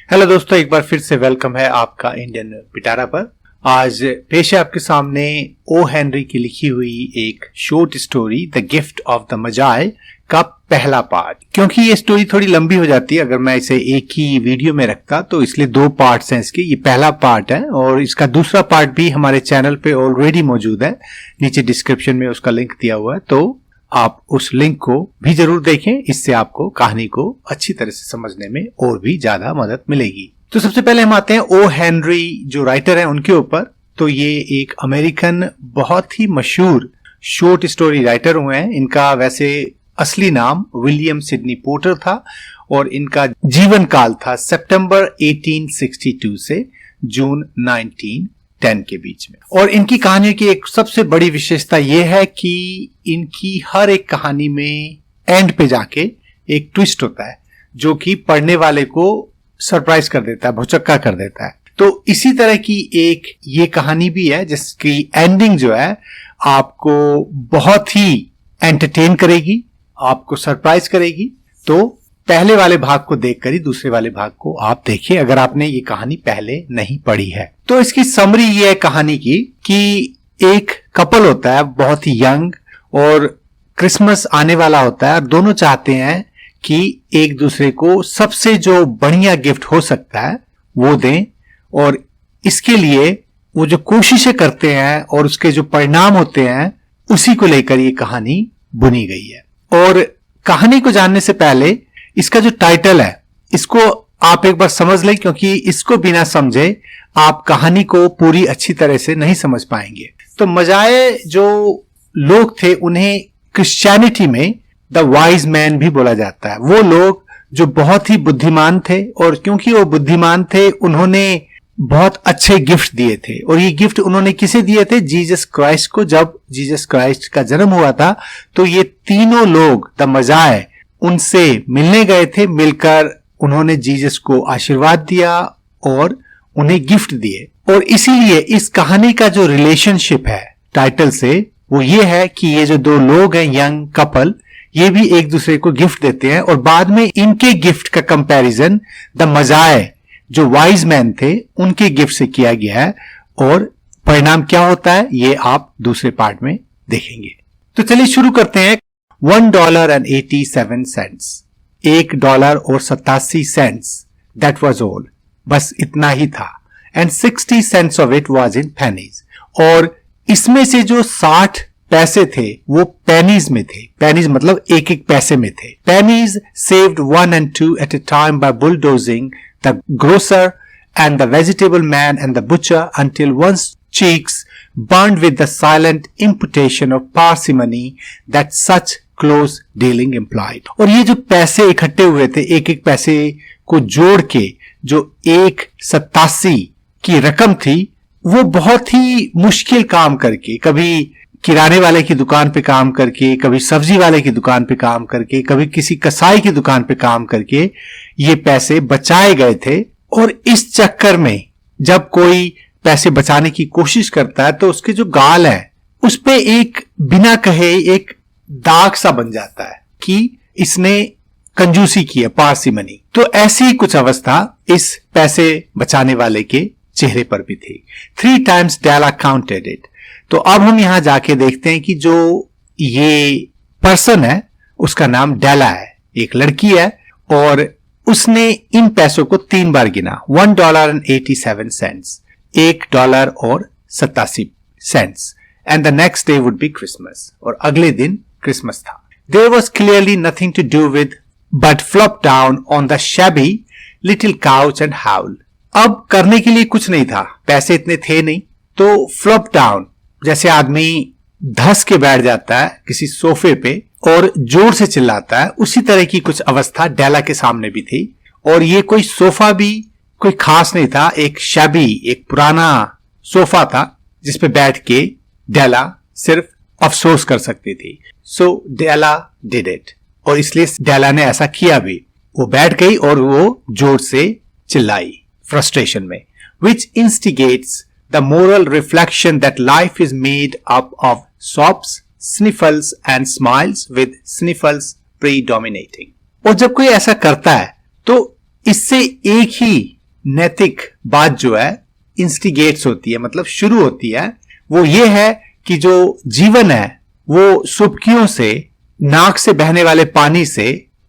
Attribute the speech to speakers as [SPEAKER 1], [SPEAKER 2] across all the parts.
[SPEAKER 1] Hello दोस्तों, एक बार फिर से वेलकम है आपका इंडियन पिटारा पर। आज पेश है आपके सामने ओ हेनरी की लिखी हुई एक short story the gift of the magi का पहला पार्ट। क्योंकि ये स्टोरी थोड़ी लंबी हो जाती है अगर मैं इसे एक ही वीडियो में रखता, तो इसलिए दो पार्ट्स हैं इसके। ये पहला पार्ट है और इसका दूसरा पार्ट भी हमारे चैनल पे ऑलरेडी मौजूद है, नीचे डिस्क्रिप्शन में उसका लिंक दिया हुआ है, तो आप उस लिंक को भी जरूर देखें। इससे आपको कहानी को अच्छी तरह से समझने में और भी ज्यादा मदद मिलेगी। तो सबसे पहले हम आते हैं ओ हेनरी जो राइटर हैं उनके ऊपर। तो ये एक अमेरिकन बहुत ही मशहूर शॉर्ट स्टोरी राइटर हुए हैं। इनका वैसे असली नाम विलियम सिडनी पोर्टर था और इनका जीवन काल था सितंबर 1862 से जून 1910 के बीच में। और इनकी कहानी की एक सबसे बड़ी विशेषता यह है कि इनकी हर एक कहानी में एंड पे जाके एक ट्विस्ट होता है जो कि पढ़ने वाले को सरप्राइज कर देता है, भौचक्का कर देता है। तो इसी तरह की एक ये कहानी भी है जिसकी एंडिंग जो है आपको बहुत ही एंटरटेन करेगी, आपको सरप्राइज करेगी। तो पहले वाले भाग को देखकर ही दूसरे वाले भाग को आप देखिए अगर आपने ये कहानी पहले नहीं पढ़ी है। तो इसकी समरी ये है कहानी की कि एक कपल होता है बहुत ही यंग और क्रिसमस आने वाला होता है और दोनों चाहते हैं कि एक दूसरे को सबसे जो बढ़िया गिफ्ट हो सकता है वो दें, और इसके लिए वो जो कोशिशें करते हैं और उसके जो परिणाम होते हैं उसी को लेकर ये कहानी बुनी गई है। और कहानी को जानने से पहले इसका जो टाइटल है इसको आप एक बार समझ लें, क्योंकि इसको बिना समझे आप कहानी को पूरी अच्छी तरह से नहीं समझ पाएंगे। तो मजाए जो लोग थे उन्हें क्रिश्चियनिटी में द वाइज मैन भी बोला जाता है। वो लोग जो बहुत ही बुद्धिमान थे, और क्योंकि वो बुद्धिमान थे उन्होंने बहुत अच्छे गिफ्ट दिए थे। और ये गिफ्ट उन्होंने किसे दिए थे? जीसस क्राइस्ट को। जब जीसस क्राइस्ट का जन्म हुआ था तो ये तीनों लोग द मजाए उनसे मिलने गए थे। मिलकर उन्होंने जीसस को आशीर्वाद दिया और उन्हें गिफ्ट दिए। और इसीलिए इस कहानी का जो रिलेशनशिप है टाइटल से वो ये है कि ये जो दो लोग हैं, यंग कपल, ये भी एक दूसरे को गिफ्ट देते हैं और बाद में इनके गिफ्ट का कंपैरिजन द मजाए जो वाइज मैन थे उनके गिफ्ट से किया गया है। और परिणाम क्या होता है ये आप दूसरे पार्ट में देखेंगे। तो चलिए शुरू करते हैं। $1.87, $1.87, दैट वॉज ऑल, बस इतना ही था। And 60 cents of it was in pennies. और इसमें से जो 60 पैसे थे वो पेनीज में थे। पेनीज मतलब एक एक पैसे में थे। Pennies saved 1 and 2 at a time by bulldozing the grocer and the vegetable man and the butcher until one's cheeks burned with the silent imputation of parsimony that such close dealing implied। और ये जो पैसे इकट्ठे हुए थे एक एक पैसे को जोड़ के जो 1.87 की रकम थी, वो बहुत ही मुश्किल काम करके, कभी किराने वाले की दुकान पे काम करके, कभी सब्जी वाले की दुकान पे काम करके, कभी किसी कसाई की दुकान पे काम करके ये पैसे बचाए गए थे। और इस चक्कर में जब कोई पैसे बचाने की कोशिश करता है तो उसके जो गाल है उस पे एक बिना कहे एक दाग सा बन जाता है कि इसने कंजूसी की है, पार्सिमनी। तो ऐसी कुछ अवस्था इस पैसे बचाने वाले के चेहरे पर भी थी। 3 times Della counted it। तो अब हम यहां जाके देखते हैं कि जो ये पर्सन है उसका नाम डेला है, एक लड़की है, और उसने इन पैसों को 3 बार गिना। $1.87, $1.87, and the next day would be Christmas, और अगले दिन क्रिसमस था। There was clearly nothing to do with but flop down on the shabby little couch and howl। अब करने के लिए कुछ नहीं था, पैसे इतने थे नहीं, तो फ्लॉप डाउन जैसे आदमी धस के बैठ जाता है किसी सोफे पे और जोर से चिल्लाता है, उसी तरह की कुछ अवस्था डेला के सामने भी थी। और ये कोई सोफा भी कोई खास नहीं था, एक शैबी, एक पुराना सोफा था जिसपे बैठ के डेला सिर्फ अफसोस कर सकती थी। सो डेला डिड इट, और इसलिए डेला ने ऐसा किया भी। वो बैठ गई और वो जोर से चिल्लाई फ्रस्ट्रेशन में। विच इंस्टिगेट्स the moral reflection that life is made up of sobs, sniffles and smiles with sniffles predominating। और जब कोई ऐसा करता है तो इससे एक ही नैतिक बात जो है इंस्टिगेट्स होती है, मतलब शुरू होती है, वो ये है कि जो जीवन है वो सुबकियों से, नाक से बहने वाले पानी से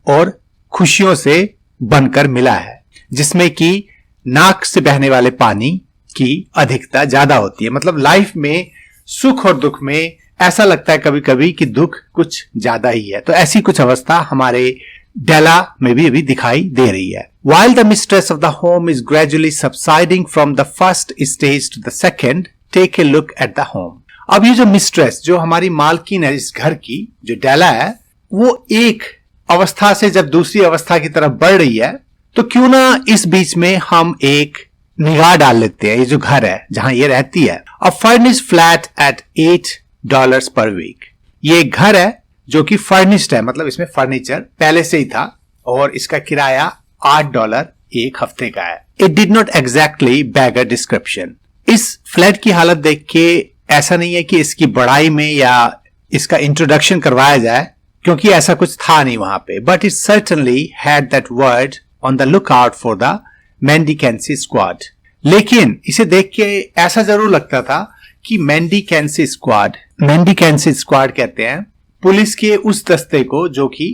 [SPEAKER 1] और खुशियों से बनकर मिला है, जिसमें कि नाक से बहने वाले पानी की अधिकता ज्यादा होती है। मतलब लाइफ में सुख और दुख में ऐसा लगता है कभी कभी कि दुख कुछ ज्यादा ही है। तो ऐसी कुछ अवस्था हमारे डेला में भी अभी दिखाई दे रही है। While the mistress of the home is gradually subsiding from the first stage to the second, take a look at the home. अब ये जो मिस्ट्रेस, जो हमारी मालकिन है इस घर की, जो डेला है, वो एक अवस्था से जब दूसरी अवस्था की तरफ बढ़ रही है, तो क्यों ना इस बीच में हम एक निगाह डाल लेते हैं। ये जो घर है जहां ये रहती है, अ फर्निश्ड फ्लैट एट $8 पर वीक। ये एक घर है जो कि फर्निश्ड है, मतलब इसमें फर्नीचर पहले से ही था और इसका किराया $8 एक हफ्ते का है। It did not exactly bag a description. इस फ्लैट की हालत देख के ऐसा नहीं है कि इसकी बड़ाई में या इसका इंट्रोडक्शन करवाया जाए, क्योंकि ऐसा कुछ था नहीं वहां पे। But it certainly had that word on the look out for the mendicancy squad. लेकिन इसे देख के ऐसा जरूर लगता था कि मेंडिकेंसी स्क्वाड कहते हैं पुलिस के उस दस्ते को जो कि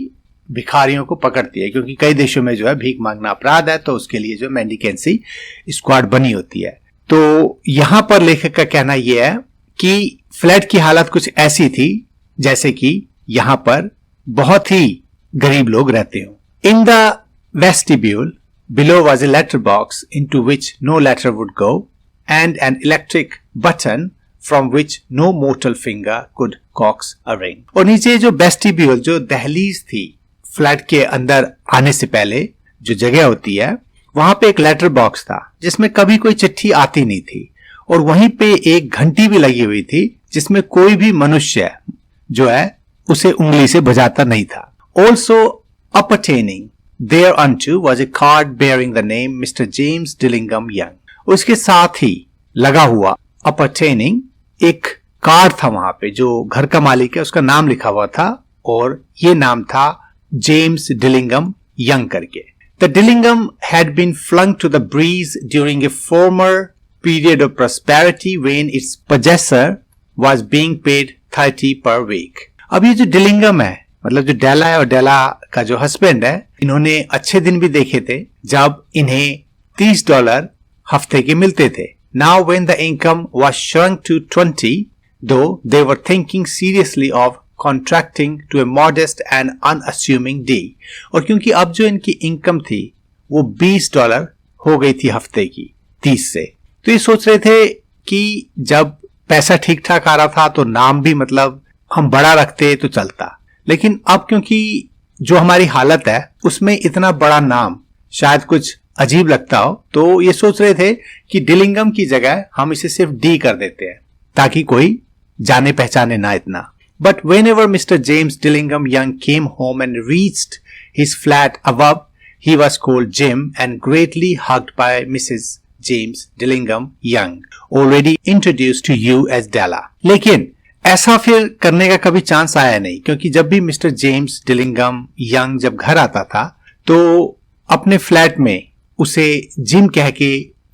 [SPEAKER 1] भिखारियों को पकड़ती है, क्योंकि कई देशों में जो है भीख मांगना अपराध है, तो उसके लिए जो मेंडिकेंसी स्क्वाड बनी होती है। तो यहां पर लेखक का कहना यह है कि फ्लैट की हालत कुछ ऐसी थी जैसे कि यहां पर बहुत ही गरीब लोग रहते हो। In the vestibule below was a letter box into which no letter would go and an electric button from which no mortal finger could coax a ring. और नीचे जो वेस्टिब्यूल, जो दहलीज थी फ्लैट के अंदर आने से पहले जो जगह होती है, वहां पे एक लेटर बॉक्स था जिसमें कभी कोई चिट्ठी आती नहीं थी, और वहीं पे एक घंटी भी लगी हुई थी जिसमें कोई भी मनुष्य जो है उसे उंगली से बजाता नहीं था। Also appertaining thereunto was a card bearing the name mister James Dillingham Young. उसके साथ ही लगा हुआ अपटेनिंग एक कार्ड था वहां पे, जो घर का मालिक है उसका नाम लिखा हुआ था, और ये नाम था जेम्स डिलिंगम यंग करके। The Dillingham had been flung to the breeze during a former period of prosperity when its possessor was being paid 30 per week. अब ये जो डिलिंगम है, मतलब जो डेला है और डेला का जो हस्बैंड है, इन्होंने अच्छे दिन भी देखे थे जब इन्हें $30 हफ्ते के मिलते थे। Now when the income was shrunk to 20, though they were thinking seriously of contracting to a modest and unassuming D. और क्योंकि अब जो इनकी इनकम थी वो $20 हो गई थी हफ्ते की 30 से, तो ये सोच रहे थे कि जब पैसा ठीक ठाक आ रहा था तो नाम भी मतलब हम बड़ा रखते तो चलता, लेकिन अब क्योंकि जो हमारी हालत है उसमें इतना बड़ा नाम शायद कुछ अजीब लगता हो, तो ये सोच रहे थे कि डिलिंगम की जगह हम इसे सिर्फ डी कर देते हैं ताकि कोई जाने पहचाने ना इतना। But whenever Mr. James Dillingham Young came home and reached his flat above, he was called Jim and greatly hugged by Mrs. James Dillingham Young, already introduced to you as Della. लेकिन ऐसा फिर करने का कभी chance आया नहीं, क्योंकि जब भी मिस्टर जेम्स डिलिंगम यंग जब घर आता था तो अपने फ्लैट में उसे जिम कह के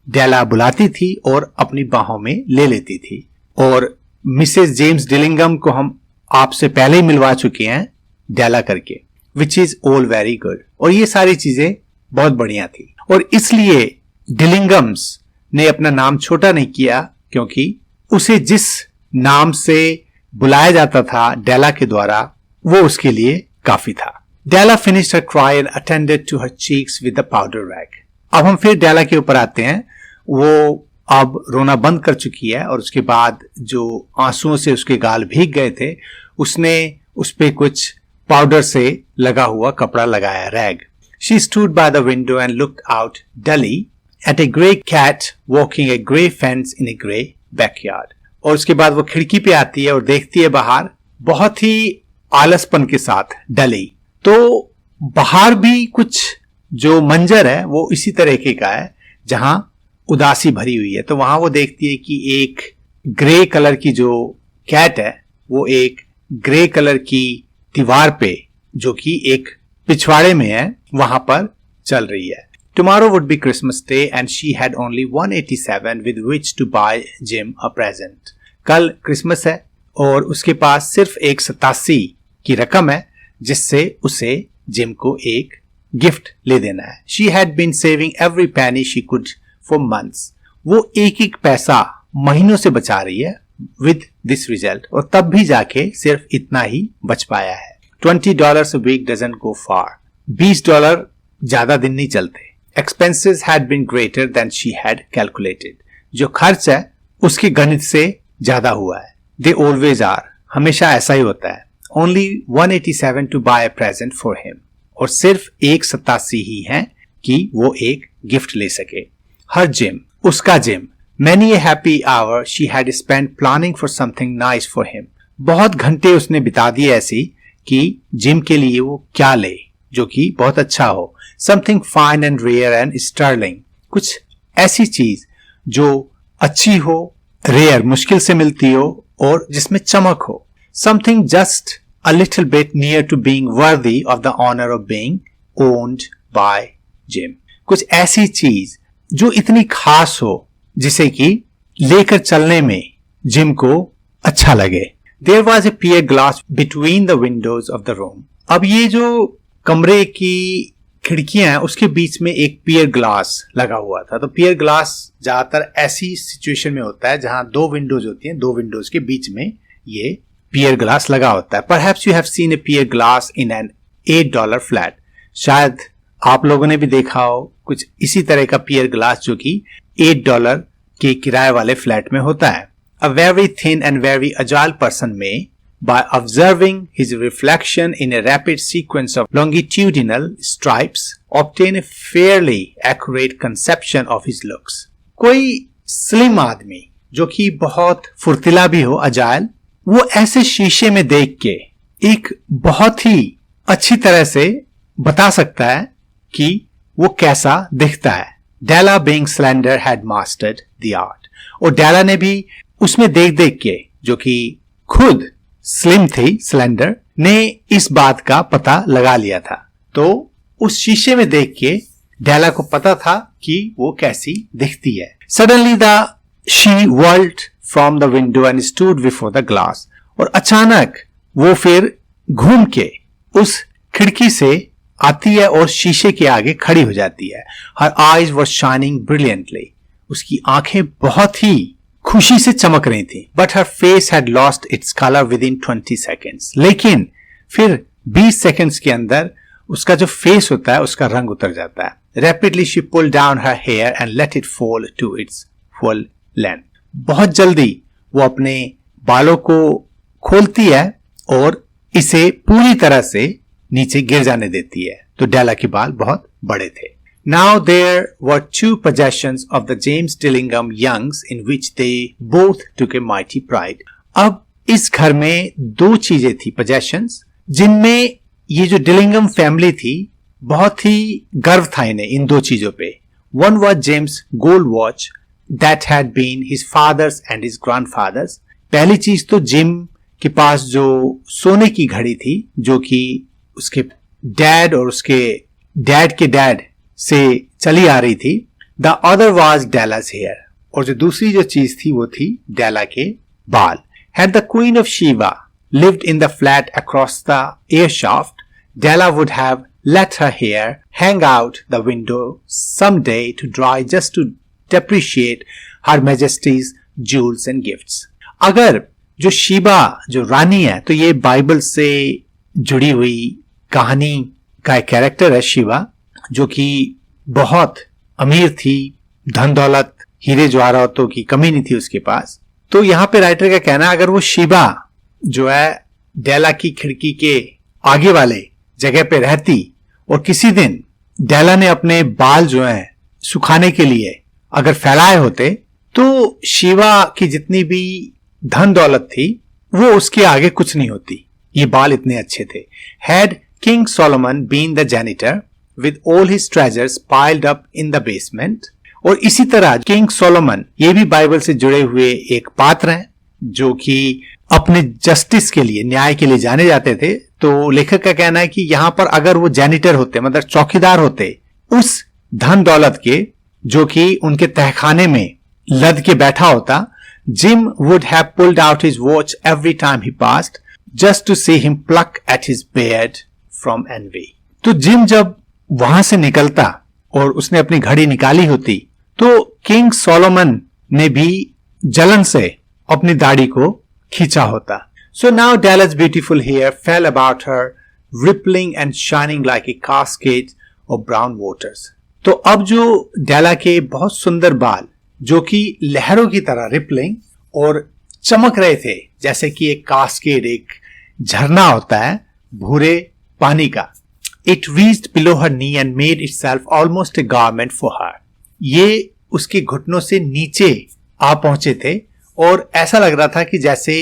[SPEAKER 1] डेला बुलाती थी और अपनी बाहों में ले लेती थी। और मिसेस जेम्स डिलिंगम को हम आपसे पहले ही मिलवा चुके हैं डेला करके, which is all very good. और ये सारी चीजें बहुत बढ़िया थी, और इसलिए डिलिंगम्स ने अपना नाम छोटा नहीं किया, क्योंकि उसे जिस नाम से बुलाया जाता था डेला के द्वारा वो उसके लिए काफी था। Della finished her cry and attended to her cheeks with the powder rag. अब हम फिर डेला के ऊपर आते हैं। वो अब रोना बंद कर चुकी है और उसके बाद जो आंसुओं से उसके गाल भीग गए थे, उसने उस पे कुछ पाउडर से लगा हुआ कपड़ा लगाया, rag. She stood by the window and looked out डली एट ए ग्रे कैट वॉकिंग ए ग्रे फेंस इन ए ग्रे बैकयार्ड। और उसके बाद वो खिड़की पे आती है और देखती है बाहर, बहुत ही आलसपन के साथ डली। तो बाहर भी कुछ जो मंजर है वो इसी तरीके का है जहां उदासी भरी हुई है। तो वहां वो देखती है कि एक ग्रे कलर की जो कैट है वो एक ग्रे कलर की दीवार पे, जो कि एक पिछवाड़े में है, वहां पर चल रही है। Tomorrow would be Christmas Day and she had only 187 with which to buy Jim a present. कल क्रिसमस है और उसके पास सिर्फ 187 की रकम है जिससे उसे जिम को एक गिफ्ट ले देना है. She had been saving every penny she could for months. वो एक एक पैसा महीनों से बचा रही है with this result और तब भी जाके सिर्फ इतना ही बच पाया है. $20 a week doesn't go far. $20 ज्यादा दिन नहीं चलते. Expenses had been greater than she had calculated. जो खर्च है उसकी गणित से ज्यादा हुआ है. They always are. हमेशा ऐसा ही होता है. Only 187 to buy a present for him. और सिर्फ 187 ही है कि वो एक गिफ्ट ले सके. Her Jim, उसका gym. Many a happy hour she had spent planning for something nice for him. बहुत घंटे उसने बिता दिए ऐसी कि जिम के लिए वो क्या ले जो कि बहुत अच्छा हो. Something fine and rare and sterling. कुछ ऐसी चीज जो अच्छी हो, रेयर मुश्किल से मिलती हो और जिसमें चमक हो. Something just a little bit near to being worthy of the honor of being owned by Jim. कुछ ऐसी चीज जो इतनी खास हो जिसे कि लेकर चलने में जिम को अच्छा लगे. There was a pier glass between the windows of the room. अब ये जो कमरे की खिड़कियां हैं उसके बीच में एक पियर ग्लास लगा हुआ था. तो पियर ग्लास ज्यादातर ऐसी सिचुएशन में होता है जहां दो विंडोज होती हैं, दो विंडोज के बीच में ये पियर ग्लास लगा होता है. Perhaps you have seen a pier glass in an $8 flat. शायद आप लोगों ने भी देखा हो कुछ इसी तरह का पियर ग्लास जो कि $8 के किराए वाले फ्लैट में होता है. A very thin and very agile person may, by observing his reflection in a rapid sequence of longitudinal stripes, obtain a fairly accurate conception of his looks. कोई स्लिम आदमी जो कि बहुत फुर्तीला भी हो, अजाइल, वो ऐसे शीशे में देख के एक बहुत ही अच्छी तरह से बता सकता है कि वो कैसा दिखता है. Della being slender had mastered the art. और डेला ने भी उसमें देख देख के, जो कि खुद स्लिम थी, स्लेंडर, ने इस बात का पता लगा लिया था. तो उस शीशे में देख के डेला को पता था कि वो कैसी दिखती है. Suddenly she whirled from the window and stood before the glass. और अचानक वो फिर घूम के उस खिड़की से आती है और शीशे के आगे खड़ी हो जाती है. Her eyes were shining brilliantly. उसकी आंखें बहुत ही खुशी से चमक रही थी. But her face had lost its color within 20 seconds. लेकिन फिर 20 सेकंड्स के अंदर उसका जो फेस होता है उसका रंग उतर जाता है. Rapidly she pulled down her hair and let it fall to its full length. बहुत जल्दी वो अपने बालों को खोलती है और इसे पूरी तरह से नीचे गिर जाने देती है. तो डेला के बाल बहुत बड़े थे. Now there were two possessions of the James Dillingham Youngs in which they both took a mighty pride. अब इस घर में दो चीजें थी, possessions, जिनमें ये जो डिलिंगम फैमिली थी बहुत ही गर्व था इन्हें इन दो चीजों पे. One was James' gold watch that had been his father's and his grandfather's. पहली चीज तो जिम के पास जो सोने की घड़ी थी जो कि उसके डैड और उसके डैड के डैड से चली आ रही थी. The other was Della's hair. और जो दूसरी जो चीज थी वो थी डेला के बाल. Had the Queen of Sheba lived in the flat across the air shaft, Della would have let her hair hang out the window some day to dry just to depreciate Her Majesty's jewels and gifts. अगर जो शीबा जो रानी है, तो ये Bible से जुड़ी हुई कहानी का एक कैरेक्टर है शीबा, जो कि बहुत अमीर थी, धन दौलत हीरे जवाहरातों की कमी नहीं थी उसके पास. तो यहाँ पे राइटर का कहना है अगर वो शीबा जो है डेला की खिड़की के आगे वाले जगह पे रहती और किसी दिन डेला ने अपने बाल जो है सुखाने के लिए अगर फैलाए होते तो शीबा की जितनी भी धन दौलत थी वो उसके आगे कुछ नहीं होती. ये बाल इतने अच्छे थे. Had King Solomon been the janitor with all his treasures piled up in the basement. और इसी तरह किंग सोलोमन ये भी बाइबल से जुड़े हुए एक पात्र हैं जो कि अपने जस्टिस के लिए, न्याय के लिए जाने जाते थे. तो लेखक का कहना है कि यहाँ पर अगर वो जैनिटर होते, मतलब चौकीदार होते उस धन दौलत के, जो कि उनके तहखाने में लद के बैठा होता, Jim would have pulled out his watch every time he passed just to see him pluck at his beard from envy. तो जिम जब वहां से निकलता और उसने अपनी घड़ी निकाली होती तो किंग सोलोमन ने भी जलन से अपनी दाढ़ी को खींचा होता. So now Della's beautiful hair fell about her, rippling and shining like a cascade of brown waters. तो अब जो डेला के बहुत सुंदर बाल, जो कि लहरों की तरह रिपलिंग और चमक रहे थे, जैसे कि एक कास्केड, एक झरना होता है भूरे पानी का. It reached below her knee and made itself almost a garment for her. ये उसके घुटनों से नीचे आ पहुंचे थे और ऐसा लग रहा था कि जैसे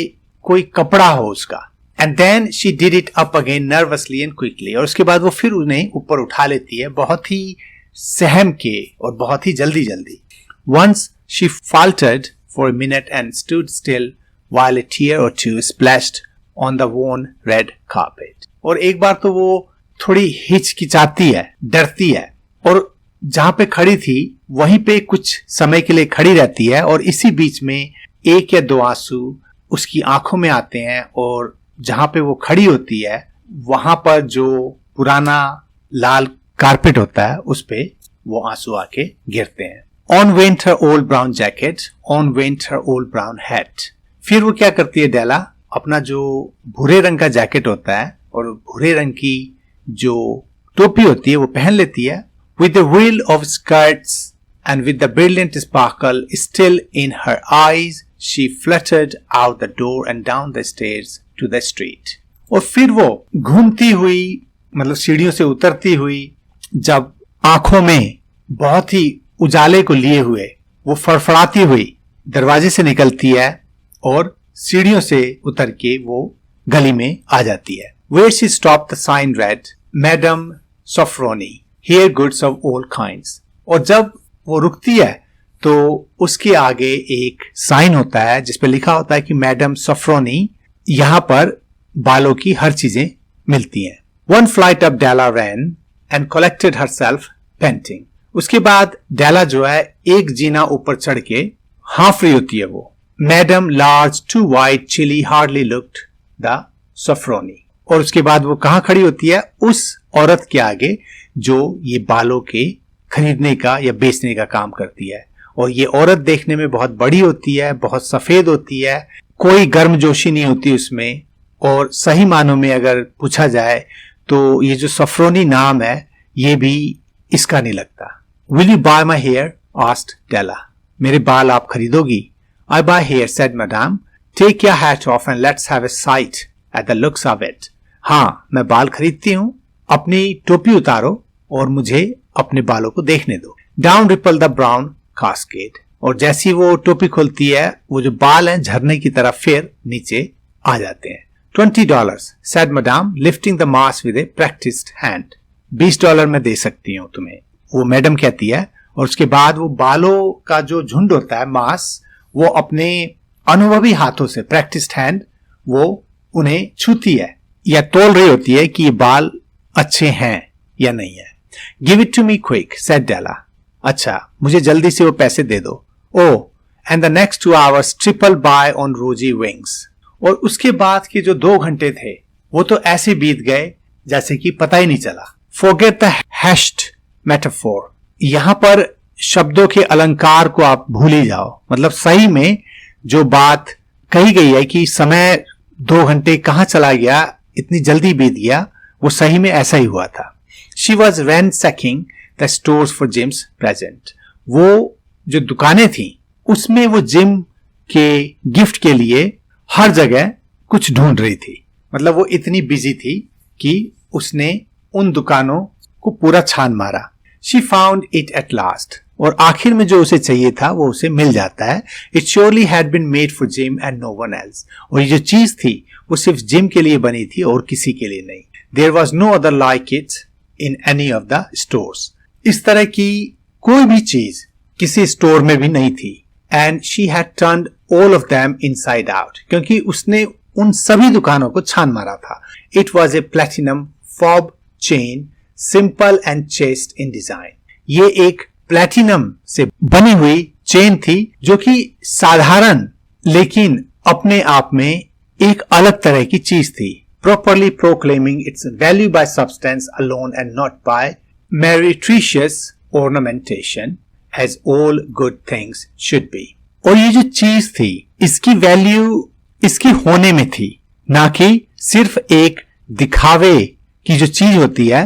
[SPEAKER 1] कोई कपड़ा हो उसका. And then she did it up again nervously and quickly. और उसके बाद वो फिर उन्हें ऊपर उठा लेती है बहुत ही सहम के और बहुत ही जल्दी जल्दी. Once she faltered for a minute and stood still while a tear or two splashed on the worn red carpet. और एक बार तो वो थोड़ी हिचकिचाती है, डरती है और जहां पे खड़ी थी वहीं पे कुछ समय के लिए खड़ी रहती है और इसी बीच में एक या दो आंसू उसकी आंखों में आते हैं और जहां पे वो खड़ी होती है वहां पर जो पुराना लाल कारपेट होता है उस पे वो आंसू आके गिरते हैं. On went her old brown jacket, on went her old brown hat. फिर वो क्या करती है डेला, अपना जो भूरे रंग का जैकेट होता है और भूरे रंग की जो टोपी होती है वो पहन लेती है. With the whirl of skirts and with the brilliant sparkle still in her eyes, she fluttered out the door and down the stairs to the street. और फिर वो घूमती हुई, मतलब सीढ़ियों से उतरती हुई, जब आंखों में बहुत ही उजाले को लिए हुए वो फड़फड़ाती हुई दरवाजे से निकलती है और सीढ़ियों से उतर के वो गली में आ जाती है. Where she stopped the sign read, Madam Sofroni, here goods of all kinds. और जब वो रुकती है तो उसके आगे एक साइन होता है जिसपे लिखा होता है कि मैडम सफ्रोनी, यहाँ पर बालों की हर चीजें मिलती हैं. One flight up Della ran and collected herself panting. उसके बाद डेला जो है एक जीना ऊपर चढ़ के हाँफ रही होती है वो. Madam large too white chilly hardly looked the Sofronie. और उसके बाद वो कहाँ खड़ी होती है, उस औरत के आगे जो ये बालों के खरीदने का या बेचने का काम करती है. और ये औरत देखने में बहुत बड़ी होती है, बहुत सफेद होती है, कोई गर्मजोशी नहीं होती उसमें. और सही मानों में अगर पूछा जाए तो ये जो सफ्रोनी नाम है ये भी इसका नहीं लगता. Will you buy my hair? asked Della. मेरे बाल आप खरीदोगी? I buy hair, said Madame. Take your hat off and let's have a sight at the looks of it. हाँ, मैं बाल खरीदती हूँ. अपनी टोपी उतारो और मुझे अपने बालों को देखने दो. Down rippled the brown cascade. और जैसी वो टोपी खोलती है वो जो बाल हैं झरने की तरह फिर नीचे आ जाते हैं. $20, said Madame, lifting the mass with a practiced hand. $20 मैं दे सकती हूँ तुम्हें, वो मैडम कहती है. और उसके बाद वो बालों का जो झुंड होता है, मास, वो अपने अनुभवी हाथों से, प्रैक्टिस्ड हैंड, वो उन्हें छूती है या तोल रही होती है कि ये बाल अच्छे हैं या नहीं है. Give it to me quick, said Della. अच्छा, मुझे जल्दी से वो पैसे दे दो. Oh and the next 2 hours tripped by on rosy wings. और उसके बाद के जो 2 घंटे थे वो तो ऐसे बीत गए जैसे कि पता ही नहीं चला. Forget the hatched metaphor. यहां पर शब्दों के अलंकार को आप भूल ही जाओ. मतलब सही में जो बात कही गई है कि समय 2 घंटे कहां चला गया, इतनी जल्दी बीत गया, वो सही में ऐसा ही हुआ था. She was ransacking the stores for Jim's present. वो जो दुकानें थी उसमें वो जिम के गिफ्ट के लिए हर जगह कुछ ढूंढ रही थी. मतलब वो इतनी बिजी थी कि उसने उन दुकानों को पूरा छान मारा. She found it at last. और आखिर में जो उसे चाहिए था वो उसे मिल जाता है. It surely had been made for Jim and no one else. और ये जो चीज थी वो सिर्फ जिम के लिए बनी थी और किसी के लिए नहीं. There was no other like it in any of the stores. इस तरह की कोई भी चीज किसी स्टोर में भी नहीं थी. And she had turned all of them inside out. क्योंकि उसने उन सभी दुकानों को छान मारा था. It was a platinum fob chain, simple and chaste in design. ये एक प्लैटिनम से बनी हुई चेन थी जो कि साधारण लेकिन अपने आप में एक अलग तरह की चीज थी. Properly proclaiming its value by substance alone and not by meretricious ornamentation, as all good things should be. और ये जो चीज थी इसकी वैल्यू इसकी होने में थी, ना कि सिर्फ एक दिखावे की जो चीज होती है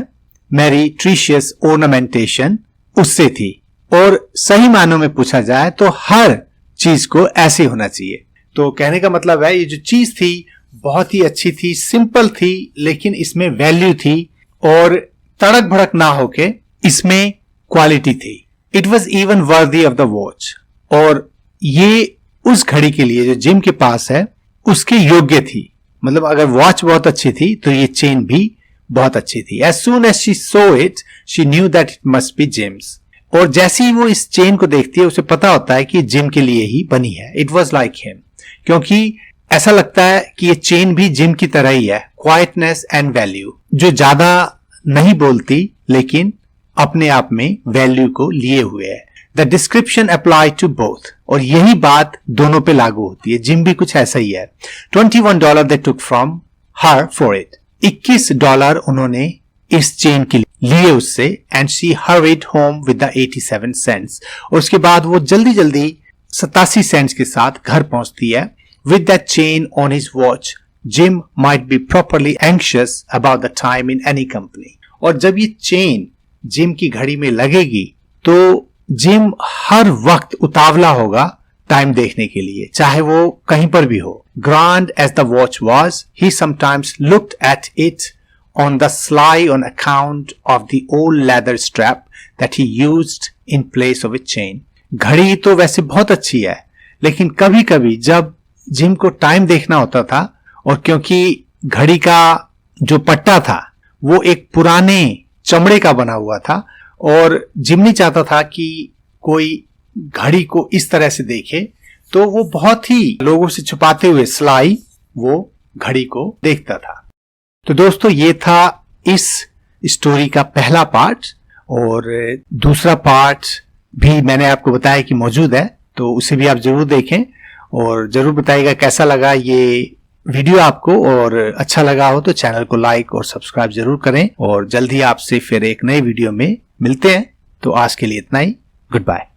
[SPEAKER 1] meretricious ornamentation उससे थी. और सही मानों में पूछा जाए तो हर चीज को ऐसे होना चाहिए. तो कहने का मतलब है ये जो चीज थी बहुत ही अच्छी थी, सिंपल थी, लेकिन इसमें वैल्यू थी और तड़क भड़क ना होके इसमें क्वालिटी थी. It was even worthy of the watch. और ये उस घड़ी के लिए जो जिम के पास है उसके योग्य थी. मतलब अगर वॉच बहुत अच्छी थी तो ये चेन भी बहुत अच्छी थी. As soon as she saw it she knew that it must be Jim's. और जैसे ही वो इस चेन को देखती है उसे पता होता है कि जिम के लिए ही बनी है. इट वॉज लाइक हिम, क्योंकि ऐसा लगता है कि ये चेन भी जिम की तरह ही है. क्वाइटनेस एंड वैल्यू, जो ज्यादा नहीं बोलती लेकिन अपने आप में वैल्यू को लिए हुए है. The description apply to both. और यही बात दोनों पे लागू होती है. जिम भी कुछ ऐसा ही है. $21 they took from her for it. $21 उन्होंने इस चेन के लिए उससे. And she hurried home with the 87 cents. और उसके बाद वो जल्दी जल्दी 87 सेंट्स के साथ घर पहुंचती है. With that chain on his watch, Jim might be properly anxious about the time in any company. और जब ये चेन जिम की घड़ी में लगेगी तो जिम हर वक्त उतावला होगा टाइम देखने के लिए, चाहे वो कहीं पर भी हो. Grand as the watch was, he sometimes looked at it on the sly on account of the old leather strap that he used in place of a chain. घड़ी तो वैसे बहुत अच्छी है, लेकिन कभी कभी जब जिम को टाइम देखना होता था और क्योंकि घड़ी का जो पट्टा था वो एक पुराने चमड़े का बना हुआ था और जिम नहीं चाहता था कि कोई घड़ी को इस तरह से देखे, तो वो बहुत ही लोगों से छुपाते हुए स्लाई वो घड़ी को देखता था. तो दोस्तों ये था इस स्टोरी का पहला पार्ट. और दूसरा पार्ट भी मैंने आपको बताया कि मौजूद है, तो उसे भी आप जरूर देखें और जरूर बताइएगा कैसा लगा ये वीडियो आपको. और अच्छा लगा हो तो चैनल को लाइक और सब्सक्राइब जरूर करें. और जल्दी आपसे फिर एक नए वीडियो में मिलते हैं. तो आज के लिए इतना ही. Good bye.